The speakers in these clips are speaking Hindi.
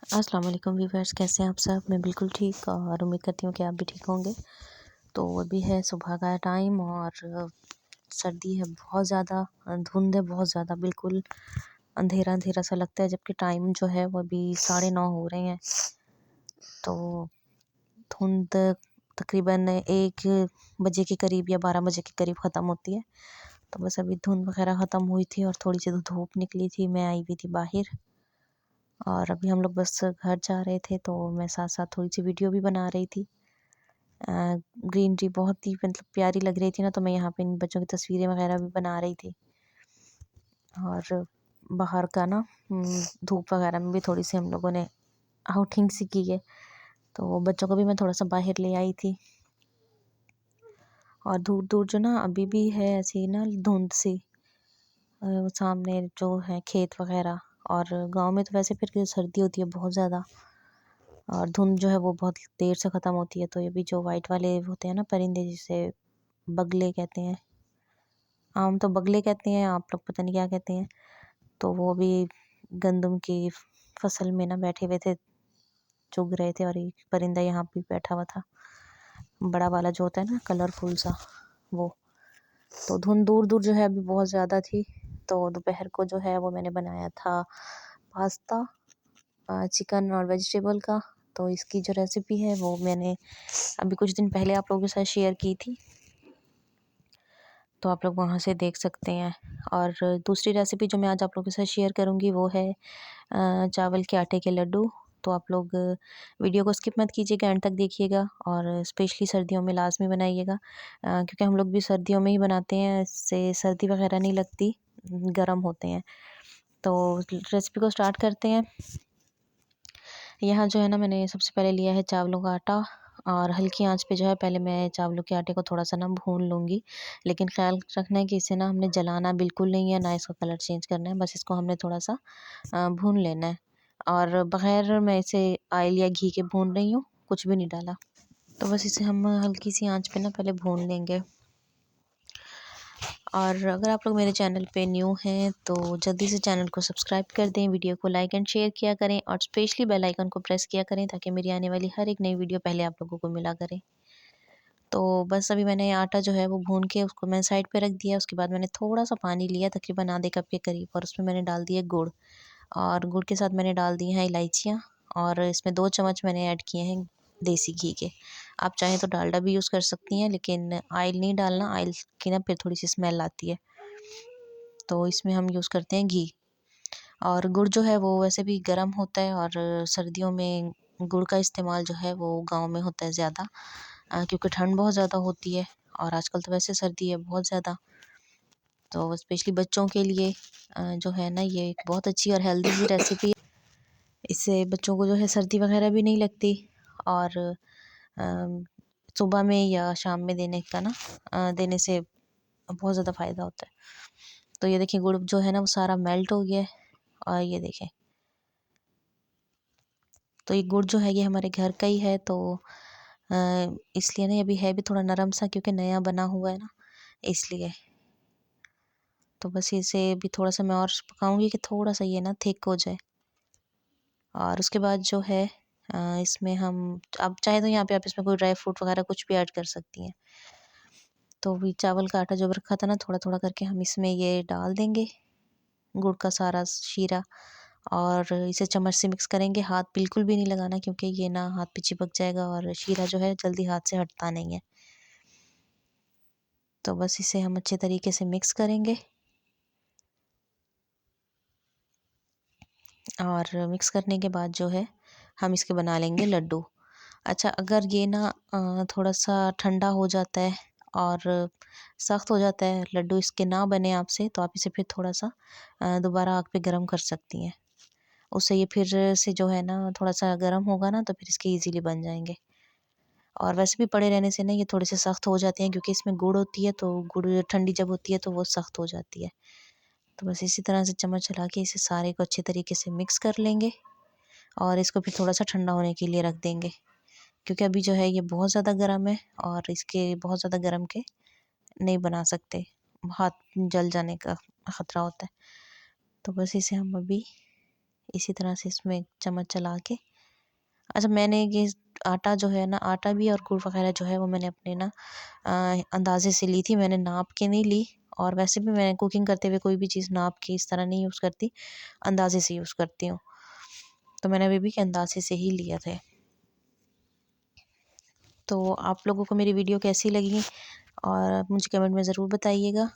अस्सलाम वालेकुम व्यूवर्स, कैसे हैं आप सब। मैं बिल्कुल ठीक और उम्मीद करती हूँ कि आप भी ठीक होंगे। तो अभी है सुबह का टाइम और सर्दी है बहुत ज़्यादा, धुंध है बहुत ज़्यादा, बिल्कुल अंधेरा अंधेरा सा लगता है, जबकि टाइम जो है वो अभी 9:30 हो रहे हैं। तो धुंध तकरीबन 1 बजे के करीब या 12 बजे के करीब ख़त्म होती है। तो बस अभी धुंध वगैरह ख़त्म हुई थी और थोड़ी सी धूप निकली थी, मैं आई हुई थी बाहर और अभी हम लोग बस घर जा रहे थे, तो मैं साथ साथ थोड़ी सी वीडियो भी बना रही थी। ग्रीनरी बहुत ही मतलब प्यारी लग रही थी ना, तो मैं यहाँ पे इन बच्चों की तस्वीरें वगैरह भी बना रही थी। और बाहर का ना धूप वगैरह में भी थोड़ी सी हम लोगों ने आउटिंग सी की है, तो बच्चों को भी मैं थोड़ा सा बाहर ले आई थी। और दूर दूर जो ना अभी भी है ऐसी ना धुंध सी, सामने जो है खेत वगैरह। और गांव में तो वैसे फिर सर्दी होती है बहुत ज़्यादा और धुंध जो है वो बहुत देर से ख़त्म होती है। तो ये भी जो वाइट वाले होते हैं ना परिंदे, जिसे बगले कहते हैं, आम तो बगले कहते हैं, आप लोग पता नहीं क्या कहते हैं। तो वो भी गंदम की फसल में ना बैठे हुए थे, चुग रहे थे। और एक परिंदा यहाँ भी बैठा हुआ था, बड़ा वाला जो होता है ना कलरफुल सा, वो। तो धुंध दूर दूर जो है अभी बहुत ज़्यादा थी। तो दोपहर को जो है वो मैंने बनाया था पास्ता, चिकन और वेजिटेबल का। तो इसकी जो रेसिपी है वो मैंने अभी कुछ दिन पहले आप लोगों के साथ शेयर की थी, तो आप लोग वहाँ से देख सकते हैं। और दूसरी रेसिपी जो मैं आज आप लोगों के साथ शेयर करूँगी वो है चावल के आटे के लड्डू। तो आप लोग वीडियो को स्किप मत कीजिएगा, एंड तक देखिएगा और स्पेशली सर्दियों में लाजमी बनाइएगा, क्योंकि हम लोग भी सर्दियों में ही बनाते हैं, इससे सर्दी वगैरह नहीं लगती, गर्म होते हैं। तो रेसिपी को स्टार्ट करते हैं। यहाँ जो है ना मैंने सबसे पहले लिया है चावलों का आटा और हल्की आंच पे जो है पहले मैं चावलों के आटे को थोड़ा सा ना भून लूँगी। लेकिन ख्याल रखना है कि इसे ना हमने जलाना बिल्कुल नहीं है, ना इसका कलर चेंज करना है, बस इसको हमने थोड़ा सा भून लेना है। और बग़ैर मैं इसे ऑयल या घी के भून रही हूँ, कुछ भी नहीं डाला। तो बस इसे हम हल्की सी आंच पे ना पहले भून लेंगे। और अगर आप लोग मेरे चैनल पे न्यू हैं तो जल्दी से चैनल को सब्सक्राइब कर दें, वीडियो को लाइक एंड शेयर किया करें और स्पेशली बेल आइकन को प्रेस किया करें, ताकि मेरी आने वाली हर एक नई वीडियो पहले आप लोगों को मिला करे। तो बस अभी मैंने आटा जो है वो भून के उसको मैं साइड पे रख दिया। उसके बाद मैंने थोड़ा सा पानी लिया, तकरीबन आधे कप के करीब, और उसमें मैंने डाल दिया गुड़। और गुड़ के साथ मैंने डाल दी हैं इलायचियाँ, और इसमें 2 चम्मच मैंने ऐड किए हैं देसी घी के। आप चाहें तो डालडा भी यूज़ कर सकती हैं, लेकिन ऑयल नहीं डालना, ऑयल की ना फिर थोड़ी सी स्मेल आती है। तो इसमें हम यूज़ करते हैं घी। और गुड़ जो है वो वैसे भी गर्म होता है, और सर्दियों में गुड़ का इस्तेमाल जो है वो गाँव में होता है ज़्यादा, क्योंकि ठंड बहुत ज़्यादा होती है और आजकल तो वैसे सर्दी है बहुत ज़्यादा। तो स्पेशली बच्चों के लिए जो है ना ये एक बहुत अच्छी और हेल्दी सी रेसिपी है। इससे बच्चों को जो है सर्दी वगैरह भी नहीं लगती, और सुबह में या शाम में देने का ना देने से बहुत ज़्यादा फ़ायदा होता है। तो ये देखिए गुड़ जो है ना वो सारा मेल्ट हो गया है, और ये देखें। तो ये गुड़ जो है ये हमारे घर का ही है, तो इसलिए ना ये भी है भी थोड़ा नरम सा, क्योंकि नया बना हुआ है ना, इसलिए। तो बस इसे भी थोड़ा सा मैं और पकाऊंगी कि थोड़ा सा ये ना थिक हो जाए। और उसके बाद जो है इसमें हम, आप चाहे तो यहाँ पे आप इसमें कोई ड्राई फ्रूट वगैरह कुछ भी ऐड कर सकती हैं। तो भी चावल का आटा जो रखा था ना, थोड़ा थोड़ा करके हम इसमें ये डाल देंगे, गुड़ का सारा शीरा। और इसे चम्मच से मिक्स करेंगे, हाथ बिल्कुल भी नहीं लगाना, क्योंकि ये ना हाथ पे चिपक जाएगा और शीरा जो है जल्दी हाथ से हटता नहीं है। तो बस इसे हम अच्छे तरीके से मिक्स करेंगे, और मिक्स करने के बाद जो है हम इसके बना लेंगे लड्डू। अच्छा, अगर ये ना थोड़ा सा ठंडा हो जाता है और सख्त हो जाता है, लड्डू इसके ना बने आपसे, तो आप इसे फिर थोड़ा सा दोबारा आग पे गरम कर सकती हैं। उससे ये फिर से जो है ना थोड़ा सा गर्म होगा ना, तो फिर इसके इजीली बन जाएंगे। और वैसे भी पड़े रहने से ना ये थोड़े से सख्त हो जाते हैं, क्योंकि इसमें गुड़ होती है, तो गुड़ ठंडी जब होती है तो वो सख्त हो जाती है। तो बस इसी तरह से चम्मच चला के इसे सारे को अच्छे तरीके से मिक्स कर लेंगे, और इसको फिर थोड़ा सा ठंडा होने के लिए रख देंगे, क्योंकि अभी जो है ये बहुत ज़्यादा गर्म है, और इसके बहुत ज़्यादा गर्म के नहीं बना सकते, हाथ जल जाने का ख़तरा होता है। तो बस इसे हम अभी इसी तरह से इसमें चम्मच चला के। अच्छा, मैंने ये आटा जो है ना, आटा भी और गुड़ वगैरह जो है वो मैंने अपने ना अंदाज़े से ली थी, मैंने नाप के नहीं ली। और वैसे भी मैं कुकिंग करते हुए कोई भी चीज़ नाप के इस तरह नहीं यूज़ करती, अंदाज़े से यूज़ करती हूँ। तो मैंने अभी भी के अंदाज़े से ही लिए थे। तो आप लोगों को मेरी वीडियो कैसी लगी और मुझे कमेंट में ज़रूर बताइएगा।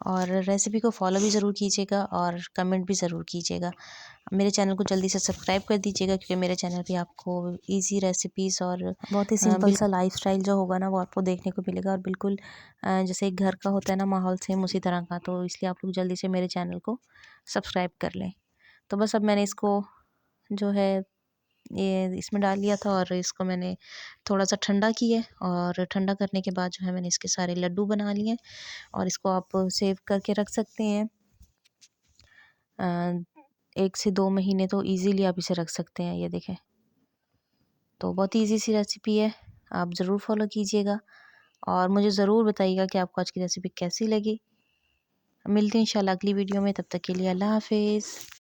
और रेसिपी को फॉलो भी ज़रूर कीजिएगा और कमेंट भी ज़रूर कीजिएगा। मेरे चैनल को जल्दी से सब्सक्राइब कर दीजिएगा, क्योंकि मेरे चैनल पे आपको इजी रेसिपीज़ और बहुत ही सिंपल सा लाइफस्टाइल जो होगा ना वो आपको देखने को मिलेगा। और बिल्कुल जैसे एक घर का होता है ना माहौल, सेम उसी तरह का। तो इसलिए आप लोग जल्दी से मेरे चैनल को सब्सक्राइब कर लें। तो बस अब मैंने इसको जो है ये इसमें डाल लिया था और इसको मैंने थोड़ा सा ठंडा किया, और ठंडा करने के बाद जो है मैंने इसके सारे लड्डू बना लिए। और इसको आप सेव करके रख सकते हैं, 1 से 2 महीने तो इजीली आप इसे रख सकते हैं। ये देखें, तो बहुत ही ईजी सी रेसिपी है, आप ज़रूर फॉलो कीजिएगा और मुझे ज़रूर बताइएगा कि आपको आज की रेसिपी कैसी लगी। मिलते हैं इंशाल्लाह अगली वीडियो में, तब तक के लिए अल्लाह हाफिज़।